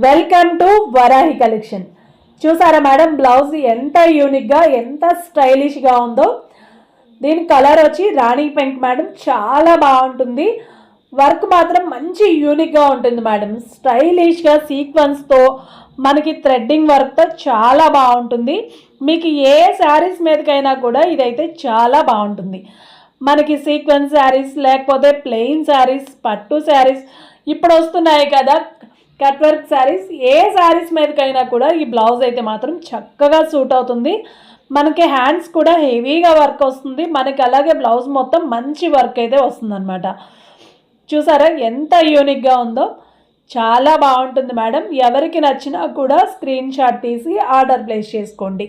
Welcome to Varahi collection. చూసారా madam, blouse ఎంత యూనిక్గా ఎంత స్టైలిష్గా ఉందో. దీని కలర్ వచ్చి రాణి పింక్ మేడం, చాలా బాగుంటుంది. వర్క్ మాత్రం మంచి యూనిక్గా ఉంటుంది మేడం. స్టైలిష్గా సీక్వెన్స్తో మనకి థ్రెడ్డింగ్ వర్క్తో చాలా బాగుంటుంది. మీకు ఏ శారీస్ మీదకైనా కూడా ఇదైతే చాలా బాగుంటుంది. మనకి సీక్వెన్స్ శారీస్ లేకపోతే ప్లెయిన్ శారీస్, పట్టు శారీస్ ఇప్పుడు వస్తున్నాయి కదా, కట్ వర్క్ శారీస్, ఏ శారీస్ మీదకైనా కూడా ఈ బ్లౌజ్ అయితే మాత్రం చక్కగా సూట్ అవుతుంది. మనకి హ్యాండ్స్ కూడా హెవీగా వర్క్ వస్తుంది. మనకి అలాగే బ్లౌజ్ మొత్తం మంచి వర్క్ అయితే వస్తుందన్నమాట. చూసారా ఎంత యూనిక్గా ఉందో, చాలా బాగుంటుంది మేడం. ఎవరికి నచ్చినా కూడా స్క్రీన్ షాట్ తీసి ఆర్డర్ ప్లేస్ చేసుకోండి.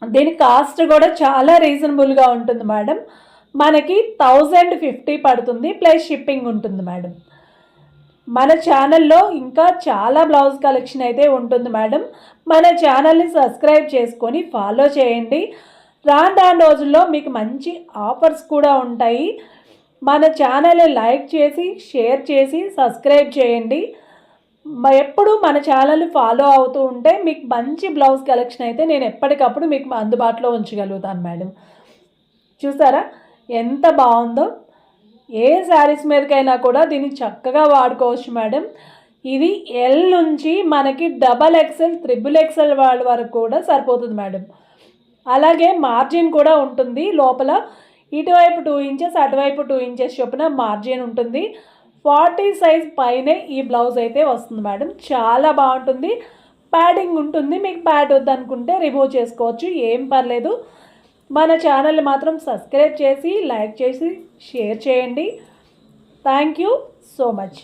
దీని కాస్ట్ కూడా చాలా రీజనబుల్గా ఉంటుంది మేడం. మనకి 1050 పడుతుంది, ప్లస్ షిప్పింగ్ ఉంటుంది మేడం. మన ఛానల్లో ఇంకా చాలా బ్లౌజ్ కలెక్షన్ అయితే ఉంటుంది మేడం. మన ఛానల్ని సబ్స్క్రైబ్ చేసుకొని ఫాలో చేయండి. రాను రోజుల్లో మీకు మంచి ఆఫర్స్ కూడా ఉంటాయి. మన ఛానల్ని లైక్ చేసి షేర్ చేసి సబ్స్క్రైబ్ చేయండి. ఎప్పుడు మన ఛానల్ని ఫాలో అవుతూ ఉంటే మీకు మంచి బ్లౌజ్ కలెక్షన్ అయితే నేను ఎప్పటికప్పుడు మీకు అందుబాటులో ఉంచగలుగుతాను మేడం. చూసారా ఎంత బాగుందో. ఏ శారీస్ మీదకైనా కూడా దీన్ని చక్కగా వాడుకోవచ్చు మేడం. ఇది ఎల్ నుంచి మనకి XXL, XXL వాళ్ళ వరకు కూడా సరిపోతుంది మేడం. అలాగే మార్జిన్ కూడా ఉంటుంది లోపల. ఇటువైపు 2 ఇంచెస్, అటువైపు 2 ఇంచెస్ చొప్పున మార్జిన్ ఉంటుంది. 40 సైజ్ పైనే ఈ బ్లౌజ్ అయితే వస్తుంది మేడం. చాలా బాగుంటుంది. ప్యాడింగ్ ఉంటుంది. మీకు ప్యాడ్ వద్దనుకుంటే రిమూవ్ చేసుకోవచ్చు, ఏం పర్లేదు. మన ఛానల్ని మాత్రం సబ్స్క్రైబ్ చేసి లైక్ చేసి షేర్ చేయండి. Thank you so much.